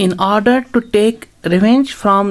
in order to take revenge from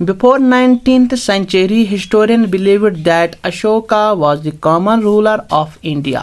Before 19th century, historian believed that Ashoka was the common ruler of India.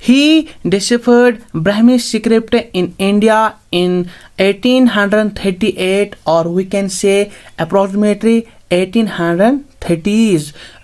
He deciphered Brahmi script in India in 1838, or we can say approximately 1830s।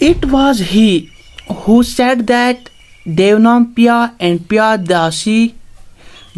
It was he who said that Devanampiya and Piyadasi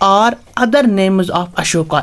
are other names of Ashoka,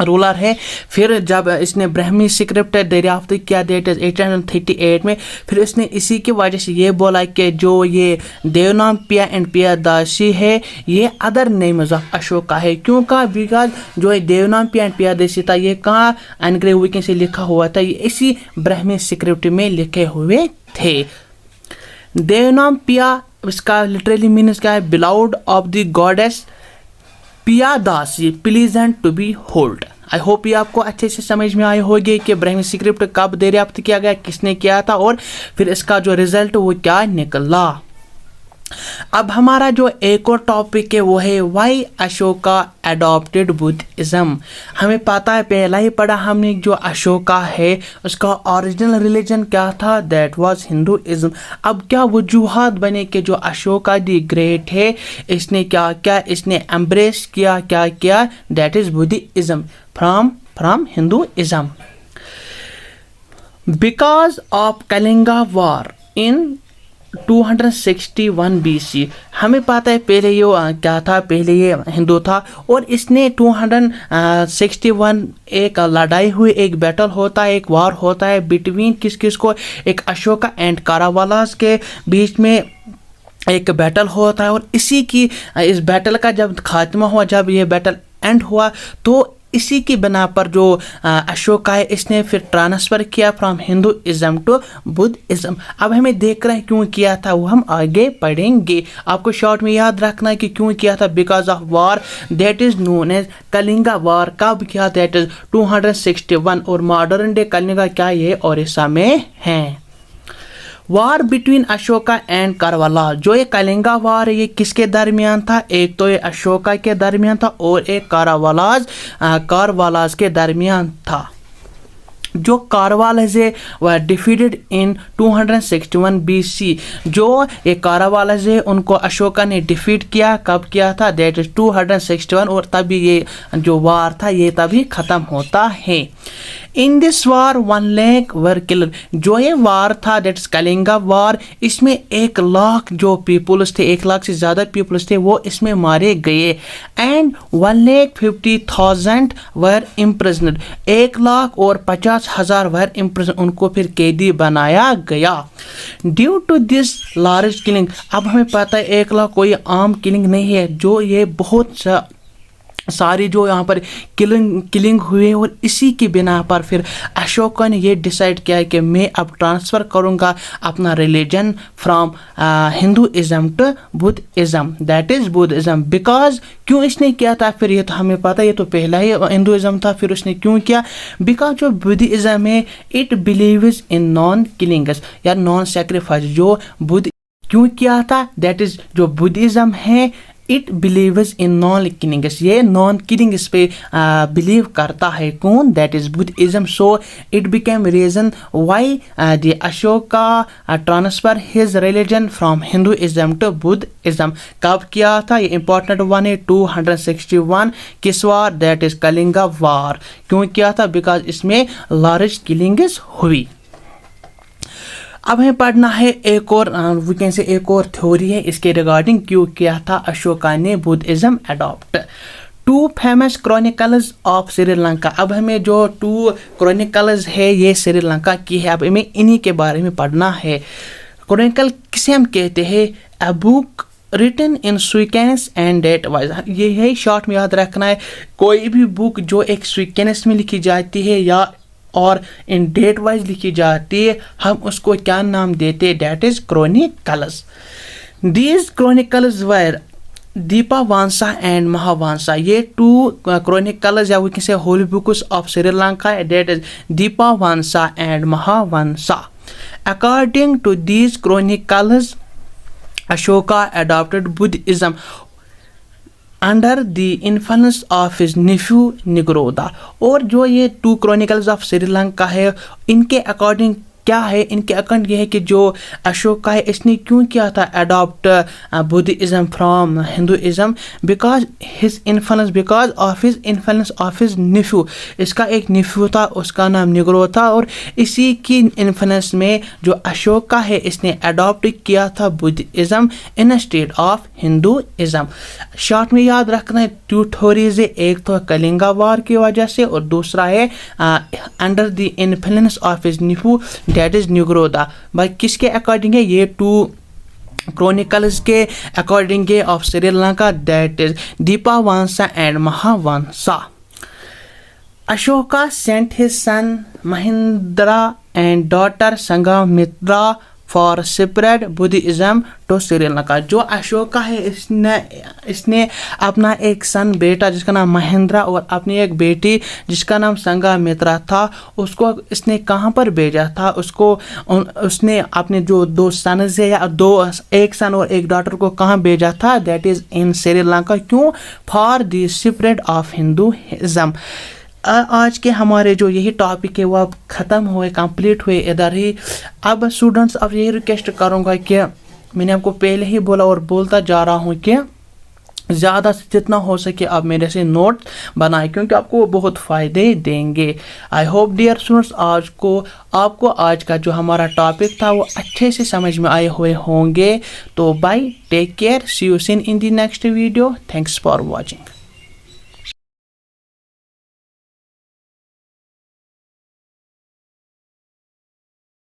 ruler ہے. پھر جب اس نے برہمی script دریافت کیا that از 838 میں, پھر اس نے اسی کی وجہ سے یہ بولا کہ جو یہ دیونامپیا اینڈ پیاداسی ہے یہ ادر نیمز آف اشوکا ہے. کیوں کہا؟ بیکاز جو دیونامپیا اینڈ پیاداسی تھا یہ کہاں انگریزی ویکن سے لکھا ہوا تھا, یہ اسی برہمی اسکرپٹ میں لکھے ہوئے تھے. دیونامپیا اس کا لٹرلی مینس کیا ہے؟ Beloved of the gods Piyadasi pleasant to behold. I hope یہ آپ کو اچھے سے سمجھ میں آئی ہوگی کہ برہمی اسکرپٹ کب دریافت کیا گیا, کس نے کیا تھا, اور پھر اس کا جو رزلٹ وہ کیا نکلا. اب ہمارا جو ایک اور ٹاپک ہے وہ ہے وائی اشوکا اڈاپٹیڈ بدھزم. ہمیں پتہ ہے پہلا ہی پڑھا ہم نے جو اشوکا ہے اس کا اوریجنل ریلیجن کیا تھا, دیٹ واز ہندوازم. اب کیا وجوہات بنے کہ جو اشوکا دی گریٹ ہے اس نے کیا کیا, اس نے امبریس کیا کیا کیا, that is Buddhism from Hinduism. Because of Kalinga war in 261 BC. ہمیں پتہ ہے پہلے یہ کیا تھا, پہلے یہ ہندو تھا اور اس نے 261 ایک لڑائی ہوئی, ایک بیٹل ہوتا ہے, ایک وار ہوتا ہے بٹوین کس کو, ایک اشوکا اینڈ کاراوالاز کے بیچ میں ایک بیٹل ہوتا ہے. اور اسی کی اس بیٹل کا جب خاتمہ ہوا, جب یہ بیٹل اینڈ ہوا تو اسی کی بنا پر جو اشوکا ہے اس نے پھر ٹرانسفر کیا فرام ہندوازم ٹو بدھزم. اب ہمیں دیکھ رہے ہیں کیوں کیا تھا, وہ ہم آگے پڑھیں گے. آپ کو شارٹ میں یاد رکھنا ہے کہ کیوں کیا تھا, because of war that is known as Kalinga war. کب کیا؟ That is 261. اور ماڈرن ڈے کلنگا کیا یہ اوریسا میں ہیں. وار بٹوین اشوکا اینڈ کاروالاز. جو یہ کلنگا وار ہے یہ کس کے درمیان تھا؟ ایک تو یہ اشوکا کے درمیان تھا اور ایک کاروالاز کے درمیان تھا. جو کاروالاز ہے وہ ڈیفیٹڈ ان 261 BC. جو یہ کاروالاز ہے ان کو اشوکا نے ڈیفیٹ کیا. کب کیا تھا؟ That is 261. اور تبھی یہ جو وار تھا یہ تبھی ختم ہوتا ہے. ان دس وار 1 lakh were killed. جو یہ وار تھا دیٹ از کلنگا وار, اس میں 1 لاکھ جو پیپلز تھے, 1 لاکھ سے زیادہ پیپلز تھے وہ اس میں مارے گئے. And 1,50,000 were imprisoned. 1,50,000 were imprisoned. ان کو پھر قیدی بنایا گیا. Due to this large killing. اب ہمیں پتہ ہے 1 لاکھ کوئی عام کلنگ نہیں ہے, جو یہ بہت ساری جو یہاں پر کلنگ ہوئے, اور اسی کی بنا پر پھر اشوکا نے یہ ڈیسائیڈ کیا کہ میں اب ٹرانسفر کروں گا اپنا religion from Hinduism to Buddhism, that is Buddhism. Because کیوں اس نے کیا تھا پھر, یہ تو ہمیں پتہ, یہ تو پہلا ہی ہندوازم تھا, پھر اس نے کیوں کیا؟ بیکاز جو بدھزم ہے it believes in non killings یا نان سیکریفائس. جو بدھ کیوں کیا تھا, دیٹ از جو بدھزم ہے it believes in non killings. یہ نان کلنگس پہ بلیو کرتا ہے. کون؟ That is Buddhism. So it became reason why the Ashoka transfer his religion from Hinduism to Buddhism. کب کیا تھا؟ یہ امپورٹنٹ ون ہے 261. کس وار؟ دیٹ از کلنگا وار. کیوں کیا تھا؟ بیکاز اس میں لارج کلنگس ہوئی. اب ہمیں پڑھنا ہے ایک اور ویکن سے ایک اور تھیوری ہے اس کے ریگارڈنگ کیوں کیا تھا اشوکا نے Buddhism adopt. 2 famous chronicles of Sri Lanka. اب ہمیں جو 2 chronicles ہے یہ سری لنکا کی ہے. اب ہمیں انہی کے بارے میں پڑھنا ہے. chronicle کسے ہم کہتے ہیں؟ a book written in sequence and date wise. یہ ہے شارٹ میں یاد رکھنا ہے, کوئی بھی بک جو ایک سیکوینس میں لکھی جاتی ہے یا اور ان ڈیٹ وائز لکھی جاتی ہے, ہم اس کو کیا نام دیتے؟ That is chronicles. These chronicles were Dipavamsa and Mahavamsa. یہ 2 کرونیکلز یا وہ کسی holy books of Sri Lanka, that is Dipavamsa and Mahavamsa. According to these chronicles Ashoka adopted Buddhism under the influence of his nephew Nigrodha. اور جو یہ 2 کرونیکلز آف سری لنکا ہے ان کے according کیا ہے ان کے اکاؤنٹ یہ ہے کہ جو اشوکا ہے اس نے کیوں کیا تھا adopt Buddhism from Hinduism, because of his influence of his nephew, اس کا ایک نیفیو تھا، اس کا نام نگرو تھا، اور اسی کی انفلوئنس میں جو اشوکا ہے اس نے اڈاپٹ کیا تھا Buddhism instead of Hinduism. Short میں یاد رکھنا ہے 2 تھوریز ہے، ایک تو کلنگا وار کی وجہ سے اور دوسرا ہے under the influence of his nephew that is Nigrodha. بھائی کس کے اکارڈنگ ہے یہ؟ 2 کرونیکلز کے اکارڈنگ ہے of Sri Lanka that is Dipavamsa and Mahavamsa. Ashoka sent his son Mahendra and daughter Sanghamitra for spread Buddhism to Sri Lanka۔ جو اشوکا ہے اس نے اپنا ایک سن بیٹا جس کا نام مہندرا اور اپنی ایک بیٹی جس کا نام سنگھامترا تھا، اس کو اس نے کہاں پر بھیجا تھا؟ اس نے اپنے جو 2 سنز ہے یا ایک سن اور ایک ڈاٹر کو کہاں بھیجا تھا؟ دیٹ از ان سری لنکا۔ کیوں؟ For the spread of Hinduism. آج کے ہمارے جو یہی ٹاپک ہے وہ اب ختم ہوئے، کمپلیٹ ہوئے ادھر ہی۔ اب اسٹوڈنٹس اب یہی ریکویسٹ کروں گا کہ میں نے آپ کو پہلے ہی بولا اور بولتا جا رہا ہوں کہ زیادہ سے جتنا ہو سکے آپ میرے سے نوٹ بنائیں کیونکہ آپ کو وہ بہت فائدے دیں گے۔ آئی ہوپ ڈیئر اسٹوڈنٹس آپ کو آج کا جو ہمارا ٹاپک تھا وہ اچھے سے سمجھ میں آئے ہوئے ہوں گے۔ تو bye, take care, see you soon in the next video, thanks for watching.